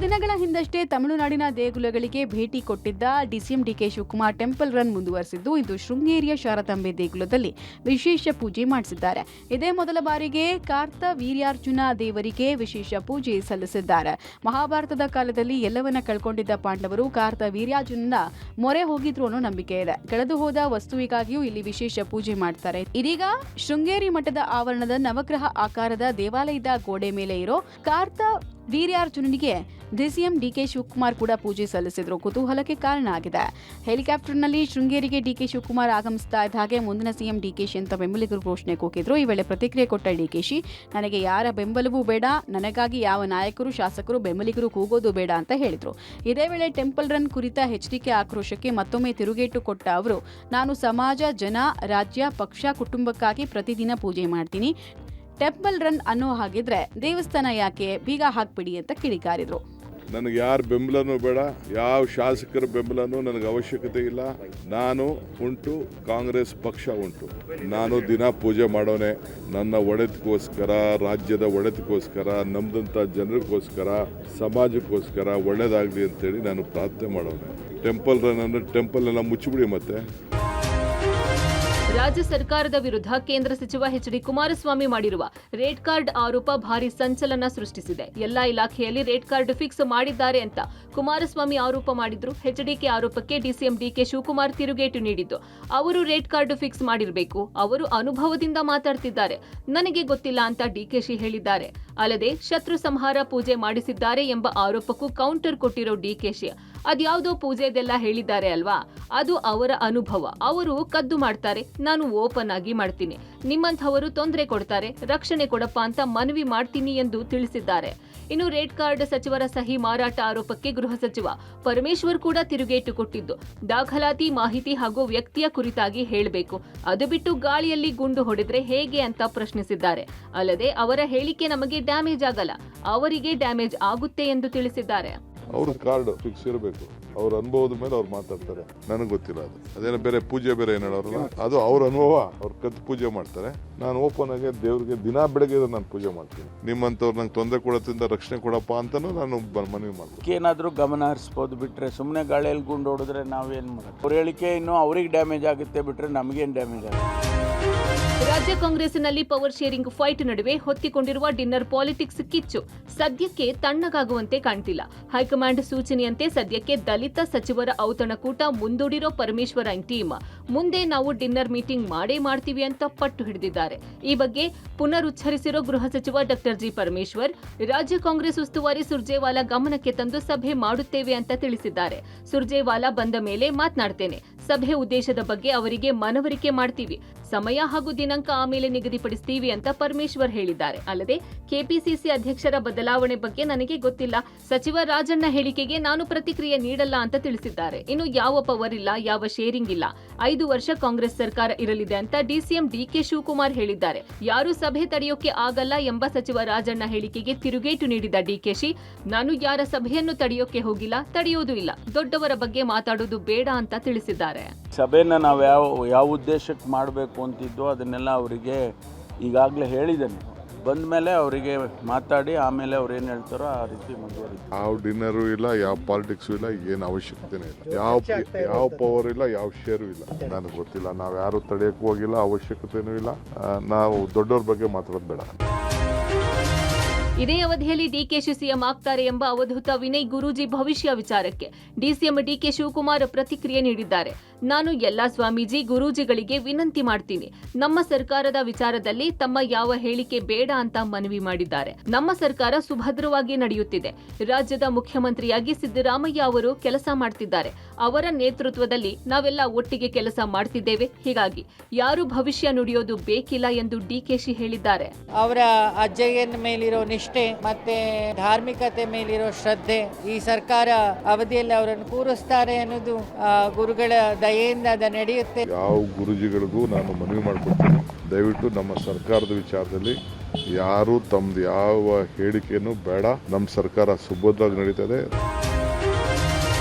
ದಿನಗಳ ಹಿಂದಷ್ಟೇ ತಮಿಳುನಾಡಿನ ದೇಗುಲಗಳಿಗೆ ಭೇಟಿ ಕೊಟ್ಟಿದ್ದ DCM DK Shivakumar temple run ಮುಂದುವರೆಸಿದ್ದು ಇಂದು ಶೃಂಗೇರಿಯ ಶಾರದಾಂಬೆ ದೇಗುಲದಲ್ಲಿ ವಿಶೇಷ ಪೂಜೆ ಮಾಡಿಸಿದ್ದಾರೆ. ಇದೇ ಮೊದಲ ಬಾರಿಗೆ ಕಾರ್ತ ವೀರ್ಯಾರ್ಜುನ ದೇವರಿಗೆ ವಿಶೇಷ ಪೂಜೆ ಸಲ್ಲಿಸಿದ್ದಾರೆ. ಮಹಾಭಾರತದ ಕಾಲದಲ್ಲಿ ಎಲ್ಲವನ್ನ ಕಳ್ಕೊಂಡಿದ್ದ ಪಾಂಡವರು ಕಾರ್ತ ವೀರ್ಯಾರ್ಜುನನ ಮೊರೆ ಹೋಗಿದ್ರು ಅನ್ನೋ ನಂಬಿಕೆ ಇದೆ. ಕಳೆದು ಹೋದ ವಸ್ತುವಿಗಾಗಿಯೂ ಇಲ್ಲಿ ವಿಶೇಷ ಪೂಜೆ ಮಾಡ್ತಾರೆ. ಇದೀಗ ಶೃಂಗೇರಿ ಮಠದ ಆವರಣದ ನವಗ್ರಹ ಆಕಾರದ ದೇವಾಲಯದ ಗೋಡೆ ಮೇಲೆ ಇರೋ ಕಾರ್ತ ವೀರ್ಯಾರ್ಜುನನಿಗೆ ಡಿಸಿಎಂ ಡಿಕೆ ಶಿವಕುಮಾರ್ ಕೂಡ ಪೂಜೆ ಸಲ್ಲಿಸಿದ್ರು. ಕುತೂಹಲಕ್ಕೆ ಕಾರಣ ಆಗಿದೆ. ಹೆಲಿಕಾಪ್ಟರ್ನಲ್ಲಿ ಶೃಂಗೇರಿಗೆ ಡಿಕೆ ಶಿವಕುಮಾರ್ ಆಗಮಿಸ್ತಾ ಇದ್ದ ಹಾಗೆ ಮುಂದಿನ ಸಿಎಂ ಡಿಕೆಶಿ ಅಂತ ಬೆಂಬಲಿಗರು ಘೋಷಣೆ ಕೂಗಿದ್ರು. ಈ ವೇಳೆ ಪ್ರತಿಕ್ರಿಯೆ ಕೊಟ್ಟ ಡಿಕೆಶಿ, ನನಗೆ ಯಾರ ಬೆಂಬಲವೂ ಬೇಡ, ನನಗಾಗಿ ಯಾವ ನಾಯಕರು, ಶಾಸಕರು, ಬೆಂಬಲಿಗರು ಕೂಗೋದು ಬೇಡ ಅಂತ ಹೇಳಿದ್ರು. ಇದೇ ವೇಳೆ ಟೆಂಪಲ್ ರನ್ ಕುರಿತ ಎಚ್ಡಿಕೆ ಆಕ್ರೋಶಕ್ಕೆ ಮತ್ತೊಮ್ಮೆ ತಿರುಗೇಟು ಕೊಟ್ಟ ಅವರು, ನಾನು ಸಮಾಜ, ಜನ, ರಾಜ್ಯ, ಪಕ್ಷ, ಕುಟುಂಬಕ್ಕಾಗಿ ಪ್ರತಿದಿನ ಪೂಜೆ ಮಾಡ್ತೀನಿ. ಟೆಂಪಲ್ ರನ್ ಅನ್ನೋ ಹಾಗಿದ್ರೆ ದೇವಸ್ಥಾನ ಯಾಕೆ, ಬೀಗ ಹಾಕ್ಬಿಡಿ ಅಂತ ಕಿಡಿಕಾರಿದ್ರು. ನನಗೆ ಯಾರ ಬೆಂಬಲನೂ ಬೇಡ, ಯಾವ ಶಾಸಕರ ಬೆಂಬಲನೂ ನನಗೆ ಅವಶ್ಯಕತೆ ಇಲ್ಲ. ನಾನು ಉಂಟು, ಕಾಂಗ್ರೆಸ್ ಪಕ್ಷ ಉಂಟು. ನಾನು ದಿನ ಪೂಜೆ ಮಾಡೋನೆ. ನನ್ನ ಒಡೆತಕ್ಕೋಸ್ಕರ, ರಾಜ್ಯದ ಒಡೆತಕ್ಕೋಸ್ಕರ, ನಮ್ದಂಥ ಜನರಿಗೋಸ್ಕರ, ಸಮಾಜಕ್ಕೋಸ್ಕರ ಒಳ್ಳೇದಾಗಲಿ ಅಂತೇಳಿ ನಾನು ಪ್ರಾರ್ಥನೆ ಮಾಡೋನೆ. ಟೆಂಪಲ್ ರನ್ ಅಂದರೆ ಟೆಂಪಲ್ ಎಲ್ಲ ಮುಚ್ಚಿಬಿಡಿ. ಮತ್ತೆ ರಾಜ್ಯ ಸರ್ಕಾರದ ವಿರುದ್ಧ ಕೇಂದ್ರ ಸಚಿವ ಎಚ್ಡಿ ಕುಮಾರಸ್ವಾಮಿ ಮಾಡಿರುವ ರೇಡ್ ಕಾರ್ಡ್ ಆರೋಪ ಭಾರಿ ಸಂಚಲನ ಸೃಷ್ಟಿಸಿದೆ. ಎಲ್ಲಾ ಇಲಾಖೆಯಲ್ಲಿ ರೇಡ್ ಕಾರ್ಡ್ ಫಿಕ್ಸ್ ಮಾಡಿದ್ದಾರೆ ಅಂತ ಕುಮಾರಸ್ವಾಮಿ ಆರೋಪ ಮಾಡಿದ್ರು. ಎಚ್ಡಿಕೆ ಆರೋಪಕ್ಕೆ ಡಿಸಿಎಂ ಡಿಕೆ ಶಿವಕುಮಾರ್ ತಿರುಗೇಟು ನೀಡಿದ್ದು, ಅವರು ರೇಡ್ ಕಾರ್ಡ್ ಫಿಕ್ಸ್ ಮಾಡಿರಬೇಕು, ಅವರು ಅನುಭವದಿಂದ ಮಾತಾಡ್ತಿದ್ದಾರೆ, ನನಗೆ ಗೊತ್ತಿಲ್ಲ ಅಂತ ಡಿಕೆಶಿ ಹೇಳಿದ್ದಾರೆ. ಅಲ್ಲದೆ ಶತ್ರು ಸಂಹಾರ ಪೂಜೆ ಮಾಡಿಸಿದ್ದಾರೆ ಎಂಬ ಆರೋಪಕ್ಕೂ ಕೌಂಟರ್ ಕೊಟ್ಟಿರೋ ಡಿಕೆಶಿ, ಅದ್ಯಾವುದೋ ಪೂಜೆದೆಲ್ಲ ಹೇಳಿದ್ದಾರೆ ಅಲ್ವಾ, ಅದು ಅವರ ಅನುಭವ, ಅವರು ಕದ್ದು ಮಾಡ್ತಾರೆ, ನಾನು ಓಪನ್ ಆಗಿ ಮಾಡ್ತೀನಿ, ನಿಮ್ಮಂಥವರು ತೊಂದರೆ ಕೊಡ್ತಾರೆ, ರಕ್ಷಣೆ ಕೊಡಪ್ಪ ಅಂತ ಮನವಿ ಮಾಡ್ತೀನಿ ಎಂದು ತಿಳಿಸಿದ್ದಾರೆ. ಇನ್ನು ರೇಡ್ ಕಾರ್ಡ್ ಸಚಿವರ ಸಹಿ ಮಾರಾಟ ಆರೋಪಕ್ಕೆ ಗೃಹ ಸಚಿವ ಪರಮೇಶ್ವರ್ ಕೂಡ ತಿರುಗೇಟು ಕೊಟ್ಟಿದ್ದು, ದಾಖಲಾತಿ, ಮಾಹಿತಿ ಹಾಗೂ ವ್ಯಕ್ತಿಯ ಕುರಿತಾಗಿ ಹೇಳಬೇಕು, ಅದು ಬಿಟ್ಟು ಗಾಳಿಯಲ್ಲಿ ಗುಂಡು ಹೊಡೆದ್ರೆ ಹೇಗೆ ಅಂತ ಪ್ರಶ್ನಿಸಿದ್ದಾರೆ. ಅಲ್ಲದೆ ಅವರ ಹೇಳಿಕೆ ನಮಗೆ ಡ್ಯಾಮೇಜ್ ಆಗಲ್ಲ, ಅವರಿಗೆ ಡ್ಯಾಮೇಜ್ ಆಗುತ್ತೆ ಎಂದು ತಿಳಿಸಿದ್ದಾರೆ. ಅವ್ರ ಕಾರ್ಡ್ ಫಿಕ್ಸ್ ಇರಬೇಕು, ಅವ್ರ ಅನುಭವದ ಮೇಲೆ ಅವ್ರು ಮಾತಾಡ್ತಾರೆ. ನನಗೆ ಗೊತ್ತಿಲ್ಲ ಅದು. ಅದೇನೋ ಬೇರೆ ಪೂಜೆ ಬೇರೆ ಏನು ಹೇಳೋರಲ್ಲ, ಅದು ಅವ್ರ ಅನುಭವ. ಅವ್ರು ಕದ್ದು ಪೂಜೆ ಮಾಡ್ತಾರೆ. ನಾನು ಓಪನ್ ಆಗಿ ದೇವ್ರಿಗೆ ದಿನ ಬೆಳಗ್ಗೆ ನಾನು ಪೂಜೆ ಮಾಡ್ತೀನಿ. ನಿಮ್ಮಂಥವ್ರು ನಂಗೆ ತೊಂದರೆ ಕೊಡೋದ್ರಿಂದ ರಕ್ಷಣೆ ಕೊಡಪ್ಪ ಅಂತಾನು ನಾನು ಮನವಿ ಮಾಡ್ತೀನಿ. ಏನಾದರೂ ಗಮನ ಹರಿಸ್ಬೋದು, ಬಿಟ್ರೆ ಸುಮ್ಮನೆ ಗಾಳಿಯಲ್ಲಿ ಗುಂಡು ಹೊಡೆದ್ರೆ ನಾವೇನು ಮಾಡೋದು? ಅವ್ರ ಹೇಳಿಕೆ ಇನ್ನೂ ಅವ್ರಿಗೆ ಡ್ಯಾಮೇಜ್ ಆಗುತ್ತೆ, ಬಿಟ್ರೆ ನಮಗೇನು ಡ್ಯಾಮೇಜ್ ಆಗುತ್ತೆ? ರಾಜ್ಯ ಕಾಂಗ್ರೆಸ್ನಲ್ಲಿ ಪವರ್ ಶೇರಿಂಗ್ ಫೈಟ್ ನಡುವೆ ಹೊತ್ತಿಕೊಂಡಿರುವ ಡಿನ್ನರ್ ಪಾಲಿಟಿಕ್ಸ್ ಕಿಚ್ಚು ಸದ್ಯಕ್ಕೆ ತಣ್ಣಗಾಗುವಂತೆ ಕಾಣ್ತಿಲ್ಲ. ಹೈಕಮಾಂಡ್ ಸೂಚನೆಯಂತೆ ಸದ್ಯಕ್ಕೆ ದಲಿತ ಸಚಿವರ ಔತಣಕೂಟ ಮುಂದೂಡಿರೋ ಪರಮೇಶ್ವರ್ ಟೀಮ್ ಮುಂದೆ ನಾವು ಡಿನ್ನರ್ ಮೀಟಿಂಗ್ ಮಾಡೇ ಮಾಡ್ತೀವಿ ಅಂತ ಪಟ್ಟು ಹಿಡಿದಿದ್ದಾರೆ. ಈ ಬಗ್ಗೆ ಪುನರುಚ್ಚರಿಸಿರೋ ಗೃಹ ಸಚಿವ ಡಾ ಜಿ ಪರಮೇಶ್ವರ್, ರಾಜ್ಯ ಕಾಂಗ್ರೆಸ್ ಉಸ್ತುವಾರಿ ಸುರ್ಜೇವಾಲಾ ಗಮನಕ್ಕೆ ತಂದು ಸಭೆ ಮಾಡುತ್ತೇವೆ ಅಂತ ತಿಳಿಸಿದ್ದಾರೆ. ಸುರ್ಜೇವಾಲಾ ಬಂದ ಮೇಲೆ ಮಾತನಾಡ್ತೇನೆ, ಸಭೆ ಉದ್ದೇಶದ ಬಗ್ಗೆ ಅವರಿಗೆ ಮನವರಿಕೆ ಮಾಡ್ತೀವಿ, ಸಮಯ ಹಾಗೂ ದಿನಾಂಕ ಆಮೇಲೆ ನಿಗದಿಪಡಿಸ್ತೀವಿ ಅಂತ ಪರಮೇಶ್ವರ್ ಹೇಳಿದ್ದಾರೆ. ಅಲ್ಲದೆ ಕೆಪಿಸಿಸಿ ಅಧ್ಯಕ್ಷರ ಬದಲಾವಣೆ ಬಗ್ಗೆ ನನಗೆ ಗೊತ್ತಿಲ್ಲ, ಸಚಿವ ರಾಜಣ್ಣ ಹೇಳಿಕೆಗೆ ನಾನು ಪ್ರತಿಕ್ರಿಯೆ ನೀಡಲ್ಲ ಅಂತ ತಿಳಿಸಿದ್ದಾರೆ. ಇನ್ನು ಯಾವ ಪವರ್ ಇಲ್ಲ, ಯಾವ ಶೇರಿಂಗ್ ಇಲ್ಲ, 5 ವರ್ಷ ಕಾಂಗ್ರೆಸ್ ಸರ್ಕಾರ ಇರಲಿದೆ ಅಂತ ಡಿಸಿಎಂ ಡಿಕೆ ಶಿವಕುಮಾರ್ ಹೇಳಿದ್ದಾರೆ. ಯಾರು ಸಭೆ ತಡೆಯೋಕೆ ಆಗಲ್ಲ ಎಂಬ ಸಚಿವ ರಾಜಣ್ಣ ಹೇಳಿಕೆಗೆ ತಿರುಗೇಟು ನೀಡಿದ ಡಿಕೆಶಿ, ನಾನು ಯಾರ ಸಭೆಯನ್ನು ತಡೆಯೋಕೆ ಹೋಗಿಲ್ಲ, ತಡೆಯೋದು ಇಲ್ಲ, ದೊಡ್ಡವರ ಬಗ್ಗೆ ಮಾತಾಡೋದು ಬೇಡ ಅಂತ ತಿಳಿಸಿದ್ದಾರೆ. ಸಭೆನ ನಾವು ಯಾವ ಉದ್ದೇಶಕ್ಕೆ ಮಾಡಬೇಕು ಅಂತಿದ್ದೋ ಅದನ್ನೆಲ್ಲ ಅವರಿಗೆ ಈಗಾಗಲೇ ಹೇಳಿದ್ದೇನೆ. ಬಂದ ಮೇಲೆ ಅವರಿಗೆ ಮಾತಾಡಿ ಆಮೇಲೆ ಅವ್ರು ಏನು ಹೇಳ್ತಾರೋ ಆ ರೀತಿ ಮುಂದುವರಿತೀವಿ. ಯಾವ ಡಿನ್ನರು ಇಲ್ಲ, ಯಾವ ಪಾಲಿಟಿಕ್ಸು ಇಲ್ಲ, ಏನು ಅವಶ್ಯಕತೆನೇ ಇಲ್ಲ, ಯಾವ ಪವರ್ ಇಲ್ಲ, ಯಾವ ಶೇರು ಇಲ್ಲ. ನನಗೆ ಗೊತ್ತಿಲ್ಲ. ನಾವು ಯಾರು ತಡೆಯಕ್ಕೂ ಹೋಗಿಲ್ಲ, ಅವಶ್ಯಕತೆನೂ ಇಲ್ಲ. ನಾವು ದೊಡ್ಡವ್ರ ಬಗ್ಗೆ ಮಾತಾಡೋದು ಬೇಡ. ಇದೇ ಅವಧಿಯಲ್ಲಿ ಡಿಕೆಶಿ ಸಿಎಂ ಆಗ್ತಾರೆ ಎಂಬ ಅವಧೂತ ವಿನಯ್ ಗುರೂಜಿ ಭವಿಷ್ಯ ವಿಚಾರಕ್ಕೆ ಡಿಸಿಎಂ ಡಿಕೆ ಶಿವಕುಮಾರ್ ಪ್ರತಿಕ್ರಿಯೆ ನೀಡಿದ್ದಾರೆ. ನಾನು ಎಲ್ಲಾ ಸ್ವಾಮೀಜಿ ಗುರೂಜಿಗಳಿಗೆ ವಿನಂತಿ ಮಾಡ್ತೀನಿ, ನಮ್ಮ ಸರ್ಕಾರದ ವಿಚಾರದಲ್ಲಿ ತಮ್ಮ ಯಾವ ಹೇಳಿಕೆ ಬೇಡ ಅಂತ ಮನವಿ ಮಾಡಿದ್ದಾರೆ. ನಮ್ಮ ಸರ್ಕಾರ ಸುಭದ್ರವಾಗಿ ನಡೆಯುತ್ತಿದೆ. ರಾಜ್ಯದ ಮುಖ್ಯಮಂತ್ರಿಯಾಗಿ ಸಿದ್ದರಾಮಯ್ಯ ಅವರು ಕೆಲಸ ಮಾಡ್ತಿದ್ದಾರೆ. ಅವರ ನೇತೃತ್ವದಲ್ಲಿ ನಾವೆಲ್ಲ ಒಟ್ಟಿಗೆ ಕೆಲಸ ಮಾಡ್ತಿದ್ದೇವೆ. ಹೀಗಾಗಿ ಯಾರು ಭವಿಷ್ಯ ನುಡಿಯೋದು ಬೇಕಿಲ್ಲ ಎಂದು ಡಿಕೆಶಿ ಹೇಳಿದ್ದಾರೆ. ಅವರ ಅಜ್ಜಯ್ಯನ ಮೇಲಿರೋ ನಿಷ್ಠೆ ಮತ್ತೆ ಧಾರ್ಮಿಕತೆ ಮೇಲಿರೋ ಶ್ರದ್ಧೆ ಈ ಸರ್ಕಾರ ಅವಧಿಯಲ್ಲಿ ಅವರನ್ನು ಕೂರಿಸ್ತಾರೆ ಅನ್ನೋದು ಗುರುಗಳ ದಯೆಯಿಂದ ಅದು ನಡೆಯುತ್ತೆ. ಯಾವ ಗುರುಜಿಗಳಿಗೂ ನಾನು ಮನವಿ ಮಾಡ್ಕೊಡ್ತೀನಿ, ದಯವಿಟ್ಟು ನಮ್ಮ ಸರ್ಕಾರದ ವಿಚಾರದಲ್ಲಿ ಯಾರು ತಮ್ದು ಯಾವ ಹೇಳಿಕೆಯನ್ನು ಬೇಡ. ನಮ್ಮ ಸರ್ಕಾರ ಸುಭದ್ರವಾಗಿ ನಡೀತದೆ.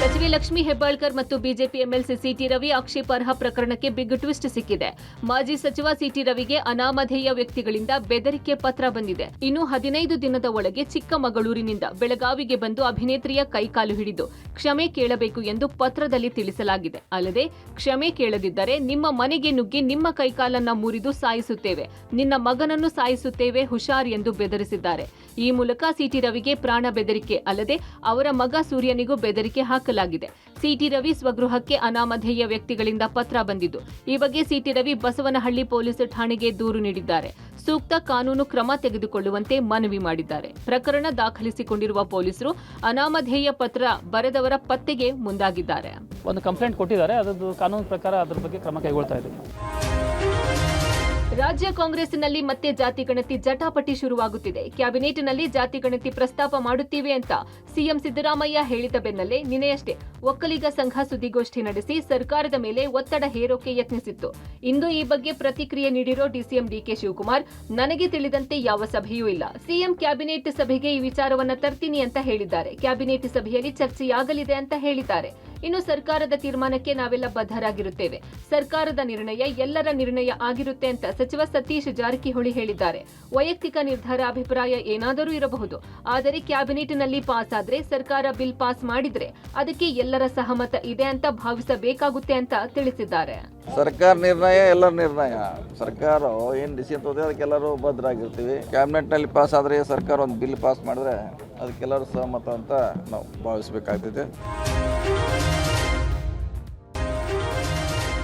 ಸಚಿವೆ ಲಕ್ಷ್ಮೀ ಹೆಬ್ಬಾಳ್ಕರ್ ಮತ್ತು ಬಿಜೆಪಿ ಎಂಎಲ್ಸಿ ಸಿಟಿ ರವಿ ಆಕ್ಷೇಪಾರ್ಹ ಪ್ರಕರಣಕ್ಕೆ ಬಿಗ್ ಟ್ವಿಸ್ಟ್ ಸಿಕ್ಕಿದೆ. ಮಾಜಿ ಸಚಿವ ಸಿಟಿ ರವಿಗೆ ಅನಾಮಧೇಯ ವ್ಯಕ್ತಿಗಳಿಂದ ಬೆದರಿಕೆ ಪತ್ರ ಬಂದಿದೆ. ಇನ್ನು 15 ದಿನದ ಒಳಗೆ ಚಿಕ್ಕಮಗಳೂರಿನಿಂದ ಬೆಳಗಾವಿಗೆ ಬಂದು ಅಭಿನೇತ್ರಿಯ ಕೈಕಾಲು ಹಿಡಿದು ಕ್ಷಮೆ ಕೇಳಬೇಕು ಎಂದು ಪತ್ರದಲ್ಲಿ ತಿಳಿಸಲಾಗಿದೆ. ಅಲ್ಲದೆ ಕ್ಷಮೆ ಕೇಳದಿದ್ದರೆ ನಿಮ್ಮ ಮನೆಗೆ ನುಗ್ಗಿ ನಿಮ್ಮ ಕೈಕಾಲನ್ನ ಮುರಿದು ಸಾಯಿಸುತ್ತೇವೆ, ನಿನ್ನ ಮಗನನ್ನು ಸಾಯಿಸುತ್ತೇವೆ, ಹುಷಾರ್ ಎಂದು ಬೆದರಿಸಿದ್ದಾರೆ. ಈ ಮೂಲಕ ಸಿಟಿ ರವಿಗೆ ಪ್ರಾಣ ಬೆದರಿಕೆ ಅಲ್ಲದೆ ಅವರ ಮಗ ಸೂರ್ಯನಿಗೂ ಬೆದರಿಕೆ ಹಾಕಲಾಗಿದೆ. ಸಿಟಿ ರವಿ ಸ್ವಗೃಹಕ್ಕೆ ಅನಾಮಧೇಯ ವ್ಯಕ್ತಿಗಳಿಂದ ಪತ್ರ ಬಂದಿದ್ದು, ಈ ಬಗ್ಗೆ ಸಿಟಿ ರವಿ ಬಸವನಹಳ್ಳಿ ಪೊಲೀಸ್ ಠಾಣೆಗೆ ದೂರು ನೀಡಿದ್ದಾರೆ. ಸೂಕ್ತ ಕಾನೂನು ಕ್ರಮ ತೆಗೆದುಕೊಳ್ಳುವಂತೆ ಮನವಿ ಮಾಡಿದ್ದಾರೆ. ಪ್ರಕರಣ ದಾಖಲಿಸಿಕೊಂಡಿರುವ ಪೊಲೀಸರು ಅನಾಮಧೇಯ ಪತ್ರ ಬರೆದವರ ಪತ್ತೆಗೆ ಮುಂದಾಗಿದ್ದಾರೆ. ಒಂದು ಕಂಪ್ಲೇಂಟ್ ಕೊಟ್ಟಿದ್ದಾರೆ, ಅದರದ್ದು ಕಾನೂನು ಪ್ರಕಾರ ಅದರ ಬಗ್ಗೆ ಕ್ರಮ ಕೈಗೊಳ್ತಾ ಇದ್ದೀವಿ. ರಾಜ್ಯ ಕಾಂಗ್ರೆಸ್ಸಿನಲ್ಲಿ ಮತ್ತೆ ಜಾತಿ ಗಣತಿ ಜಟಾಪಟಿ ಶುರುವಾಗುತ್ತಿದೆ. ಕ್ಯಾಬಿನೆಟ್ನಲ್ಲಿ ಜಾತಿ ಗಣತಿ ಪ್ರಸ್ತಾಪ ಮಾಡುತ್ತೀವಿ ಅಂತ ಸಿಎಂ ಸಿದ್ದರಾಮಯ್ಯ ಹೇಳಿದ ಬೆನ್ನಲ್ಲೇ ನಿನ್ನೆಯಷ್ಟೇ ಒಕ್ಕಲಿಗ ಸಂಘ ಸುದ್ದಿಗೋಷ್ಠಿ ನಡೆಸಿ ಸರ್ಕಾರದ ಮೇಲೆ ಒತ್ತಡ ಹೇರೋಕೆ ಯತ್ನಿಸಿತ್ತು. ಇಂದು ಈ ಬಗ್ಗೆ ಪ್ರತಿಕ್ರಿಯೆ ನೀಡಿರೋ ಡಿಸಿಎಂ ಡಿಕೆ ಶಿವಕುಮಾರ್, ನನಗೆ ತಿಳಿದಂತೆ ಯಾವ ಸಭೆಯೂ ಇಲ್ಲ. ಸಿಎಂ ಕ್ಯಾಬಿನೆಟ್ ಸಭೆಗೆ ಈ ವಿಚಾರವನ್ನ ತರ್ತೀನಿ ಅಂತ ಹೇಳಿದ್ದಾರೆ. ಕ್ಯಾಬಿನೆಟ್ ಸಭೆಯಲ್ಲಿ ಚರ್ಚೆಯಾಗಲಿದೆ ಅಂತ ಹೇಳಿದ್ದಾರೆ. ಇನ್ನು ಸರ್ಕಾರದ ತೀರ್ಮಾನಕ್ಕೆ ನಾವೆಲ್ಲ ಬದ್ಧರಾಗಿರುತ್ತೇವೆ. ಸರ್ಕಾರದ ನಿರ್ಣಯ ಎಲ್ಲರ ನಿರ್ಣಯ ಆಗಿರುತ್ತೆ ಅಂತ ಸಚಿವ ಸತೀಶ್ ಜಾರಕಿಹೊಳಿ ಹೇಳಿದ್ದಾರೆ. ವೈಯಕ್ತಿಕ ನಿರ್ಧಾರ, ಅಭಿಪ್ರಾಯ ಏನಾದರೂ ಇರಬಹುದು, ಆದರೆ ಕ್ಯಾಬಿನೆಟ್ನಲ್ಲಿ ಪಾಸ್ ಆದ್ರೆ, ಸರ್ಕಾರ ಬಿಲ್ ಪಾಸ್ ಮಾಡಿದ್ರೆ ಅದಕ್ಕೆ ಎಲ್ಲರ ಸಹಮತ ಇದೆ ಅಂತ ಭಾವಿಸಬೇಕಾಗುತ್ತೆ ಅಂತ ತಿಳಿಸಿದ್ದಾರೆ. ಸರ್ಕಾರ ನಿರ್ಣಯ ಎಲ್ಲರ ನಿರ್ಣಯ. ಸರ್ಕಾರ ಏನು ಡಿಸಿಷನ್ ತೋದೆ ಅದಕ್ಕೆಲ್ಲರೂ ಬದ್ಧರಾಗಿರ್ತೀವಿ. ಕ್ಯಾಬಿನೆಟ್ನಲ್ಲಿ ಪಾಸ್ ಆದರೆ ಸರ್ಕಾರ ಒಂದು ಬಿಲ್ ಪಾಸ್ ಮಾಡಿದ್ರೆ ಅದಕ್ಕೆಲ್ಲರೂ ಸಹಮತ ಅಂತ ನಾವು ಭಾವಿಸಬೇಕಾಗ್ತದೆ.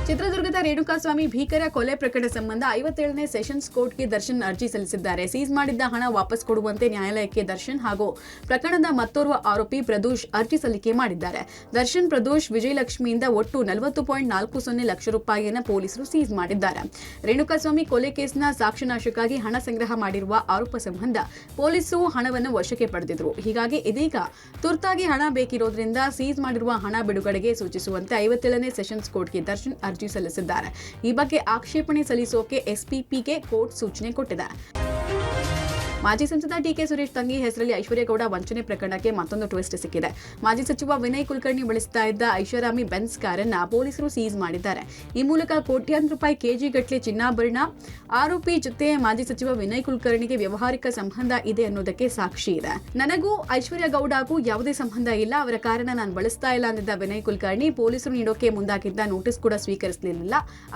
ಚಿತ್ರದುರ್ಗದ ರೇಣುಕಾಸ್ವಾಮಿ ಭೀಕರ ಕೊಲೆ ಪ್ರಕರಣ ಸಂಬಂಧ 57ನೇ ಸೆಷನ್ಸ್ ಕೋರ್ಟ್ಗೆ ದರ್ಶನ್ ಅರ್ಜಿ ಸಲ್ಲಿಸಿದ್ದಾರೆ. ಸೀಸ್ ಮಾಡಿದ್ದ ಹಣ ವಾಪಸ್ ಕೊಡುವಂತೆ ನ್ಯಾಯಾಲಯಕ್ಕೆ ದರ್ಶನ್ ಹಾಗೂ ಪ್ರಕರಣದ ಮತ್ತೋರ್ವ ಆರೋಪಿ ಪ್ರದೋಷ್ ಅರ್ಜಿ ಸಲ್ಲಿಕೆ ಮಾಡಿದ್ದಾರೆ. ದರ್ಶನ್, ಪ್ರದೋಷ್, ವಿಜಯಲಕ್ಷ್ಮಿಯಿಂದ ಒಟ್ಟು 40.40 ಲಕ್ಷ ರೂಪಾಯಿಯನ್ನು ಪೊಲೀಸರು ಸೀಸ್ ಮಾಡಿದ್ದಾರೆ. ರೇಣುಕಾಸ್ವಾಮಿ ಕೊಲೆ ಕೇಸ್ನ ಸಾಕ್ಷ್ಯನಾಶಕ್ಕಾಗಿ ಹಣ ಸಂಗ್ರಹ ಮಾಡಿರುವ ಆರೋಪ ಸಂಬಂಧ ಪೊಲೀಸರು ಹಣವನ್ನು ವಶಕ್ಕೆ ಪಡೆದಿದ್ರು. ಹೀಗಾಗಿ ಇದೀಗ ತುರ್ತಾಗಿ ಹಣ ಬೇಕಿರೋದ್ರಿಂದ ಸೀಸ್ ಮಾಡಿರುವ ಹಣ ಬಿಡುಗಡೆಗೆ ಸೂಚಿಸುವಂತೆ 57ನೇ ಸೆಷನ್ಸ್ ಕೋರ್ಟ್ಗೆ ದರ್ಶನ್ ಅರ್ಜಿ ಸಲ್ಲಿಸಿದ್ದಾರೆ. ಈ ಬಗ್ಗೆ ಆಕ್ಷೇಪಣೆ ಸಲ್ಲಿಸೋಕೆ ಎಸ್ಪಿಪಿಗೆ ಕೋರ್ಟ್ ಸೂಚನೆ ಕೊಟ್ಟಿದೆ. ಮಾಜಿ ಸಂಸದ ಡಿಕೆ ಸುರೇಶ್ ತಂಗಿ ಹೆಸರಲ್ಲಿ ಐಶ್ವರ್ಯಗೌಡ ವಂಚನೆ ಪ್ರಕರಣಕ್ಕೆ ಮತ್ತೊಂದು ಟ್ವಿಸ್ಟ್ ಸಿಕ್ಕಿದೆ. ಮಾಜಿ ಸಚಿವ ವಿನಯ್ ಕುಲಕರ್ಣಿ ಬಳಸ್ತಾ ಇದ್ದ ಐಷಾರಾಮಿ ಬೆನ್ಸ್ ಕಾರನ್ನ ಪೊಲೀಸರು ಸೀಸ್ ಮಾಡಿದ್ದಾರೆ. ಈ ಮೂಲಕ ಕೋಟ್ಯಾಂತರ ರೂಪಾಯಿ ಕೆಜಿ ಗಟ್ಟಲೆ ಚಿನ್ನಾಭರಣ, ಆರೋಪಿ ಜೊತೆ ಮಾಜಿ ಸಚಿವ ವಿನಯ್ ಕುಲಕರ್ಣಿಗೆ ವ್ಯವಹಾರಿಕ ಸಂಬಂಧ ಇದೆ ಅನ್ನೋದಕ್ಕೆ ಸಾಕ್ಷಿ ಇದೆ. ನನಗೂ ಐಶ್ವರ್ಯಗೌಡಗೂ ಯಾವುದೇ ಸಂಬಂಧ ಇಲ್ಲ, ಅವರ ಕಾರಣ ನಾನು ಬಳಸ್ತಾ ಇಲ್ಲ ಅಂದಿದ್ದ ವಿನಯ್ ಕುಲಕರ್ಣಿ ಪೊಲೀಸರು ನೀಡೋಕೆ ಮುಂದಾಗಿದ್ದ ನೋಟಿಸ್ ಕೂಡ ಸ್ವೀಕರಿಸಲಿಲ್ಲ.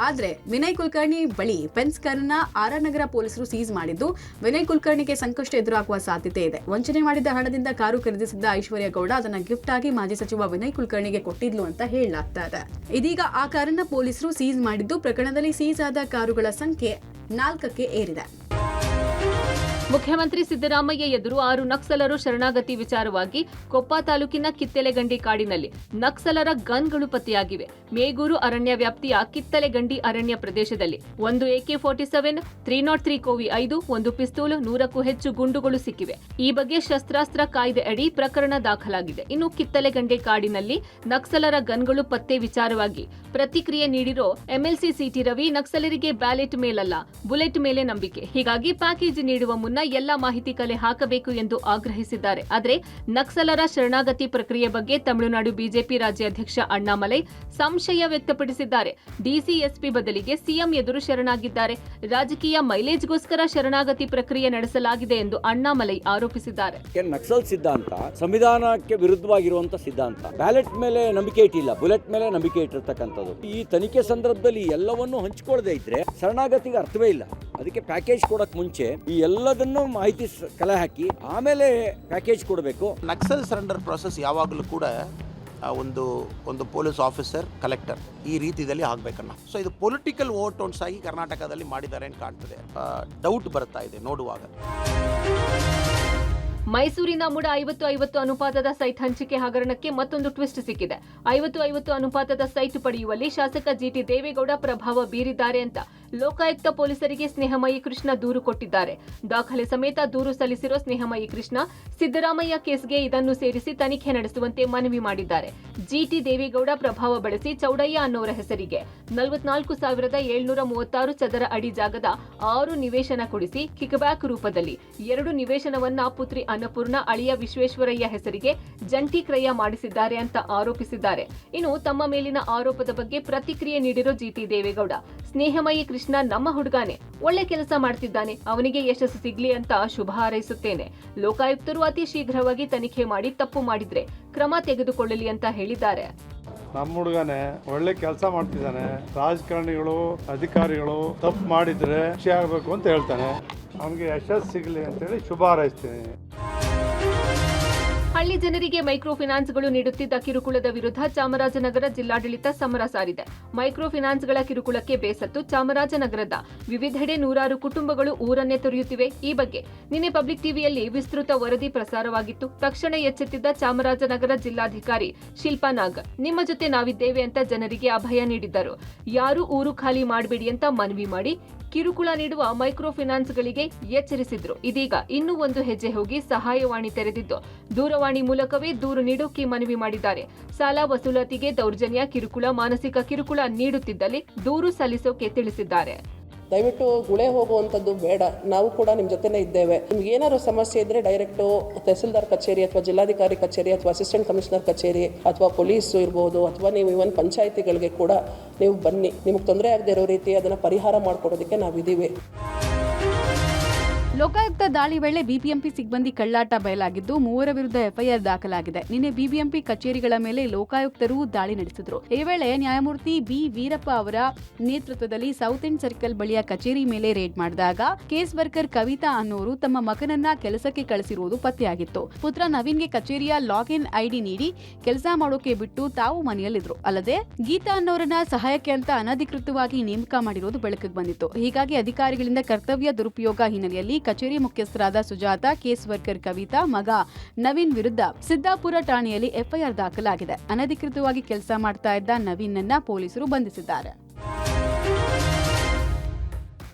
ಆದ್ರೆ ವಿನಯ್ ಕುಲಕರ್ಣಿ ಬಳಿ ಬೆನ್ಸ್ ಕಾರನ್ನ ಆರ್ ನಗರ ಪೊಲೀಸರು ಸೀಸ್ ಮಾಡಿದ್ದು ವಿನಯ್ ಕುಲಕರ್ಣಿಗೆ ಸಂಕಷ್ಟ ಎದುರಾಗುವ ಸಾಧ್ಯತೆ ಇದೆ. ವಂಚನೆ ಮಾಡಿದ ಹಣದಿಂದ ಕಾರು ಖರೀದಿಸಿದ್ದ ಐಶ್ವರ್ಯಗೌಡ ಅದನ್ನ ಗಿಫ್ಟ್ ಆಗಿ ಮಾಜಿ ಸಚಿವ ವಿನಯ್ ಕುಲಕರ್ಣಿಗೆ ಕೊಟ್ಟಿದ್ಲು ಅಂತ ಹೇಳಲಾಗ್ತಾ ಇದೆ. ಇದೀಗ ಆ ಕಾರನ್ನ ಪೊಲೀಸರು ಸೀಸ್ ಮಾಡಿದ್ದು ಪ್ರಕರಣದಲ್ಲಿ ಸೀಸ್ ಆದ ಕಾರುಗಳ ಸಂಖ್ಯೆ 4ಕ್ಕೆ ಏರಿದೆ. ಮುಖ್ಯಮಂತ್ರಿ ಸಿದ್ದರಾಮಯ್ಯ ಎದುರು 6 ನಕ್ಸಲರು ಶರಣಾಗತಿ ವಿಚಾರವಾಗಿ ಕೊಪ್ಪ ತಾಲೂಕಿನ ಕಿತ್ತಲೆಗಂಡಿ ಕಾಡಿನಲ್ಲಿ ನಕ್ಸಲರ ಗನ್ಗಳು ಪತ್ತೆಯಾಗಿವೆ. ಮೇಗೂರು ಅರಣ್ಯ ವ್ಯಾಪ್ತಿಯ ಕಿತ್ತಲೆಗಂಡಿ ಅರಣ್ಯ ಪ್ರದೇಶದಲ್ಲಿ ಒಂದು AK-47, 303 ಕೋವಿ 5, ಒಂದು ಪಿಸ್ತೂಲ್, 100ಕ್ಕೂ ಹೆಚ್ಚು ಗುಂಡುಗಳು ಸಿಕ್ಕಿವೆ. ಈ ಬಗ್ಗೆ ಶಸ್ತ್ರಾಸ್ತ್ರ ಕಾಯ್ದೆ ಅಡಿ ಪ್ರಕರಣ ದಾಖಲಾಗಿದೆ. ಇನ್ನು ಕಿತ್ತಲೆಗಂಡಿ ಕಾಡಿನಲ್ಲಿ ನಕ್ಸಲರ ಗನ್ಗಳು ಪತ್ತೆ ವಿಚಾರವಾಗಿ ಪ್ರತಿಕ್ರಿಯೆ ನೀಡಿರೋ ಎಂಎಲ್ಸಿ ಸಿಟಿ ರವಿ, ನಕ್ಸಲರಿಗೆ ಬ್ಯಾಲೆಟ್ ಮೇಲಲ್ಲ ಬುಲೆಟ್ ಮೇಲೆ ನಂಬಿಕೆ, ಹೀಗಾಗಿ ಪ್ಯಾಕೇಜ್ ನೀಡುವ ಮುನ್ನ ಎಲ್ಲಾ ಮಾಹಿತಿ ಕಲೆ ಹಾಕಬೇಕು ಎಂದು ಆಗ್ರಹಿಸಿದ್ದಾರೆ. ಆದರೆ ನಕ್ಸಲರ ಶರಣಾಗತಿ ಪ್ರಕ್ರಿಯೆ ಬಗ್ಗೆ ತಮಿಳುನಾಡು ಬಿಜೆಪಿ ರಾಜ್ಯಾಧ್ಯಕ್ಷ ಅಣ್ಣಾಮಲೈ ಸಂಶಯ ವ್ಯಕ್ತಪಡಿಸಿದ್ದಾರೆ. ಡಿಸಿಎಸ್ಪಿ ಬದಲಿಗೆ ಸಿಎಂ ಎದುರು ಶರಣಾಗಿದ್ದಾರೆ. ರಾಜಕೀಯ ಮೈಲೇಜ್ಗೋಸ್ಕರ ಶರಣಾಗತಿ ಪ್ರಕ್ರಿಯೆ ನಡೆಸಲಾಗಿದೆ ಎಂದು ಅಣ್ಣಾಮಲೈ ಆರೋಪಿಸಿದ್ದಾರೆ. ನಕ್ಸಲ್ ಸಿದ್ಧಾಂತ ಸಂವಿಧಾನಕ್ಕೆ ವಿರುದ್ಧವಾಗಿರುವಂತಹ ಸಿದ್ಧಾಂತ. ಬ್ಯಾಲೆಟ್ ಮೇಲೆ ನಂಬಿಕೆ ಇಟ್ಟಿಲ್ಲ, ಬುಲೆಟ್ ಮೇಲೆ ನಂಬಿಕೆ ಇಟ್ಟಿರ್ತಕ್ಕಂಥದ್ದು. ಈ ತನಿಖೆ ಸಂದರ್ಭದಲ್ಲಿ ಎಲ್ಲವನ್ನೂ ಹಂಚಿಕೊಳ್ಳದೆ ಇದ್ರೆ ಶರಣಾಗತಿಗೆ ಅರ್ಥವೇ ಇಲ್ಲ. ಅದಕ್ಕೆ ಪ್ಯಾಕೇಜ್ ಕೊಡಕ್ ಮುಂಚೆ ಈ ಎಲ್ಲದನ್ನು ಮಾಹಿತಿ ಕಲೆ ಹಾಕಿ ಆಮೇಲೆ ಪ್ಯಾಕೇಜ್ ಕೊಡಬೇಕು. ನಕ್ಸಲ್ ಸರೆಂಡರ್ ಪ್ರಾಸೆಸ್ ಯಾವಾಗಲೂ ಕೂಡ ಒಂದು ಪೊಲೀಸ್ ಆಫೀಸರ್, ಕಲೆಕ್ಟರ್ ಈ ರೀತಿಯಲ್ಲಿ ಆಗಬೇಕನ್ನ. ಸೊ ಇದು ಪೊಲಿಟಿಕಲ್ ವೋಟ್ಸ್ ಆಗಿ ಕರ್ನಾಟಕದಲ್ಲಿ ಮಾಡಿದ್ದಾರೆ ಅಂತ ಕಾಣ್ತದೆ. ಡೌಟ್ ಬರ್ತಾ ಇದೆ ನೋಡುವಾಗ. ಮೈಸೂರಿನ ಮುಡ 50-50 ಅನುಪಾತದ ಸೈಟ್ ಹಂಚಿಕೆ ಹಗರಣಕ್ಕೆ ಮತ್ತೊಂದು ಟ್ವಿಸ್ಟ್ ಸಿಕ್ಕಿದೆ. 50-50 ಅನುಪಾತದ ಸೈಟ್ ಪಡೆಯುವಲ್ಲಿ ಶಾಸಕ ಜಿಟಿ ದೇವೇಗೌಡ ಪ್ರಭಾವ ಬೀರಿದ್ದಾರೆ ಅಂತ ಲೋಕಾಯುಕ್ತ ಪೊಲೀಸರಿಗೆ ಸ್ನೇಹಮಯಿ ಕೃಷ್ಣ ದೂರು ಕೊಟ್ಟಿದ್ದಾರೆ. ದಾಖಲೆ ಸಮೇತ ದೂರು ಸಲ್ಲಿಸಿರೋ ಸ್ನೇಹಮಯಿ ಕೃಷ್ಣ ಸಿದ್ದರಾಮಯ್ಯ ಕೇಸ್ಗೆ ಇದನ್ನು ಸೇರಿಸಿ ತನಿಖೆ ನಡೆಸುವಂತೆ ಮನವಿ ಮಾಡಿದ್ದಾರೆ. ಜಿಟಿ ದೇವೇಗೌಡ ಪ್ರಭಾವ ಬಳಸಿ ಚೌಡಯ್ಯ ಅನ್ನೋರ ಹೆಸರಿಗೆ 44,736 ಚದರ ಅಡಿ ಜಾಗದ 6 ನಿವೇಶನ ಕೊಡಿಸಿ ಕಿಕ್ಬ್ಯಾಕ್ ರೂಪದಲ್ಲಿ 2 ನಿವೇಶನವನ್ನ ಪುತ್ರಿ ಅನ್ನಪೂರ್ಣ ಅಳಿಯ ವಿಶ್ವೇಶ್ವರಯ್ಯ ಹೆಸರಿಗೆ ಜಂಟಿ ಕ್ರಯ ಮಾಡಿಸಿದ್ದಾರೆ ಅಂತ ಆರೋಪಿಸಿದ್ದಾರೆ. ಇನ್ನು ತಮ್ಮ ಮೇಲಿನ ಆರೋಪದ ಬಗ್ಗೆ ಪ್ರತಿಕ್ರಿಯೆ ನೀಡಿರೋ ಜಿಟಿ ದೇವೇಗೌಡ, ಸ್ನೇಹಮಯಿ ಕೃಷ್ಣ ನಮ್ಮ ಹುಡುಗಾನೆ, ಒಳ್ಳೆ ಕೆಲಸ ಮಾಡ್ತಿದ್ದಾನೆ, ಅವನಿಗೆ ಯಶಸ್ಸು ಸಿಗ್ಲಿ ಅಂತ ಶುಭ ಹಾರೈಸುತ್ತೇನೆ. ಲೋಕಾಯುಕ್ತರು ಅತಿ ಶೀಘ್ರವಾಗಿ ತನಿಖೆ ಮಾಡಿ ತಪ್ಪು ಮಾಡಿದ್ರೆ ಕ್ರಮ ತೆಗೆದುಕೊಳ್ಳಲಿ ಅಂತ ಹೇಳಿದ್ದಾರೆ. ನಮ್ಮ ಹುಡುಗನೇ ಒಳ್ಳೆ ಕೆಲಸ ಮಾಡ್ತಿದ್ದಾನೆ, ರಾಜಕಾರಣಿಗಳು ಅಧಿಕಾರಿಗಳು ತಪ್ಪು ಮಾಡಿದ್ರೆ ಶಿಕ್ಷೆ ಆಗಬೇಕು ಅಂತ ಹೇಳ್ತಾನೆ, ಅವನಿಗೆ ಯಶಸ್ಸು ಸಿಗಲಿ ಅಂತೇಳಿ ಶುಭ ಹಾರೈಸ್ತೀನಿ. ಹಳ್ಳಿ ಜನರಿಗೆ ಮೈಕ್ರೋ ಫಿನಾನ್ಸ್ಗಳು ನೀಡುತ್ತಿದ್ದ ಕಿರುಕುಳದ ವಿರುದ್ಧ ಚಾಮರಾಜನಗರ ಜಿಲ್ಲಾಡಳಿತ ಸಮರ ಸಾರಿದೆ. ಮೈಕ್ರೋ ಫಿನಾನ್ಸ್ಗಳ ಕಿರುಕುಳಕ್ಕೆ ಬೇಸತ್ತು ಚಾಮರಾಜನಗರದ ವಿವಿಧೆಡೆ ನೂರಾರು ಕುಟುಂಬಗಳು ಊರನ್ನೇ ತೊರೆಯುತ್ತಿವೆ. ಈ ಬಗ್ಗೆ ನಿನ್ನೆ ಪಬ್ಲಿಕ್ ಟಿವಿಯಲ್ಲಿ ವಿಸ್ತೃತ ವರದಿ ಪ್ರಸಾರವಾಗಿತ್ತು. ತಕ್ಷಣ ಎಚ್ಚೆತ್ತಿದ್ದ ಚಾಮರಾಜನಗರ ಜಿಲ್ಲಾಧಿಕಾರಿ ಶಿಲ್ಪಾ ನಾಗ್, ನಿಮ್ಮ ಜೊತೆ ನಾವಿದ್ದೇವೆ ಅಂತ ಜನರಿಗೆ ಅಭಯ ನೀಡಿದ್ದರು. ಯಾರೂ ಊರು ಖಾಲಿ ಮಾಡಬೇಡಿ ಅಂತ ಮನವಿ ಮಾಡಿ ಕಿರುಕುಳ ನೀಡುವ ಮೈಕ್ರೋ ಫಿನಾನ್ಸ್ಗಳಿಗೆ ಎಚ್ಚರಿಸಿದ್ರು. ಇದೀಗ ಇನ್ನೂ ಒಂದು ಹೆಜ್ಜೆ ಹೋಗಿ ಸಹಾಯವಾಣಿ ತೆರೆದಿದ್ದು ದೂರವಾಣಿ ಮೂಲಕವೇ ದೂರು ನೀಡೋಕೆ ಮನವಿ ಮಾಡಿದ್ದಾರೆ. ಸಾಲ ವಸೂಲಾತಿಗೆ ದೌರ್ಜನ್ಯ, ಕಿರುಕುಳ, ಮಾನಸಿಕ ಕಿರುಕುಳ ನೀಡುತ್ತಿದ್ದಲ್ಲಿ ದೂರು ಸಲ್ಲಿಸೋಕೆ ತಿಳಿಸಿದ್ದಾರೆ. ದಯವಿಟ್ಟು ಗುಳೆ ಹೋಗುವಂಥದ್ದು ಬೇಡ, ನಾವು ಕೂಡ ನಿಮ್ಮ ಜೊತೆನೇ ಇದ್ದೇವೆ. ನಿಮ್ಗೆ ಏನಾದ್ರು ಸಮಸ್ಯೆ ಇದ್ದರೆ ಡೈರೆಕ್ಟು ತಹಸೀಲ್ದಾರ್ ಕಚೇರಿ ಅಥವಾ ಜಿಲ್ಲಾಧಿಕಾರಿ ಕಚೇರಿ ಅಥವಾ ಅಸಿಸ್ಟೆಂಟ್ ಕಮಿಷನರ್ ಕಚೇರಿ ಅಥವಾ ಪೊಲೀಸು ಇರ್ಬೋದು, ಅಥವಾ ನೀವು ಇವನ್ ಪಂಚಾಯಿತಿಗಳಿಗೆ ಕೂಡ ನೀವು ಬನ್ನಿ. ನಿಮಗೆ ತೊಂದರೆ ಆಗದೆ ಇರೋ ರೀತಿ ಅದನ್ನು ಪರಿಹಾರ ಮಾಡಿಕೊಡೋದಕ್ಕೆ ನಾವಿದ್ದೀವಿ. ಲೋಕಾಯುಕ್ತ ದಾಳಿ ವೇಳೆ ಬಿಬಿಎಂಪಿ ಸಿಬ್ಬಂದಿ ಕಳ್ಳಾಟ ಬಯಲಾಗಿದ್ದು 3 ವಿರುದ್ಧ ಎಫ್ಐಆರ್ ದಾಖಲಾಗಿದೆ. ನಿನ್ನೆ ಬಿಬಿಎಂಪಿ ಕಚೇರಿಗಳ ಮೇಲೆ ಲೋಕಾಯುಕ್ತರು ದಾಳಿ ನಡೆಸಿದ್ರು. ಈ ವೇಳೆ ನ್ಯಾಯಮೂರ್ತಿ ಬಿ ವೀರಪ್ಪ ಅವರ ನೇತೃತ್ವದಲ್ಲಿ ಸೌತ್ ಎಂಡ್ ಸರ್ಕಲ್ ಬಳಿಯ ಕಚೇರಿ ಮೇಲೆ ರೇಡ್ ಮಾಡಿದಾಗ ಕೇಸ್ ವರ್ಕರ್ ಕವಿತಾ ಅನ್ನೋರು ತಮ್ಮ ಮಗನನ್ನ ಕೆಲಸಕ್ಕೆ ಕಳಿಸಿರುವುದು ಪತ್ತೆಯಾಗಿತ್ತು. ಪುತ್ರ ನವೀನ್ಗೆ ಕಚೇರಿಯ ಲಾಗಿನ್ ಐಡಿ ನೀಡಿ ಕೆಲಸ ಮಾಡೋಕೆ ಬಿಟ್ಟು ತಾವು ಮನೆಯಲ್ಲಿದ್ರು. ಅಲ್ಲದೆ ಗೀತಾ ಅನ್ನೋರನ್ನ ಸಹಾಯಕ್ಕೆ ಅಂತ ಅನಧಿಕೃತವಾಗಿ ನೇಮಕ ಮಾಡಿರೋದು ಬೆಳಕಿಗೆ ಬಂದಿತ್ತು. ಹೀಗಾಗಿ ಅಧಿಕಾರಿಗಳಿಂದ ಕರ್ತವ್ಯ ದುರುಪಯೋಗ ಹಿನ್ನೆಲೆಯಲ್ಲಿ ಕಚೇರಿ ಮುಖ್ಯಸ್ಥರಾದ ಸುಜಾತ, ಕೇಸ್ ವರ್ಕರ್ ಕವಿತಾ, ಮಗ ನವೀನ್ ವಿರುದ್ಧ ಸಿದ್ದಾಪುರ ಠಾಣೆಯಲ್ಲಿ ಎಫ್ಐಆರ್ ದಾಖಲಾಗಿದೆ. ಅನಧಿಕೃತವಾಗಿ ಕೆಲಸ ಮಾಡ್ತಾ ಇದ್ದ ನವೀನ್ ಅನ್ನ ಪೊಲೀಸರು ಬಂಧಿಸಿದ್ದಾರೆ.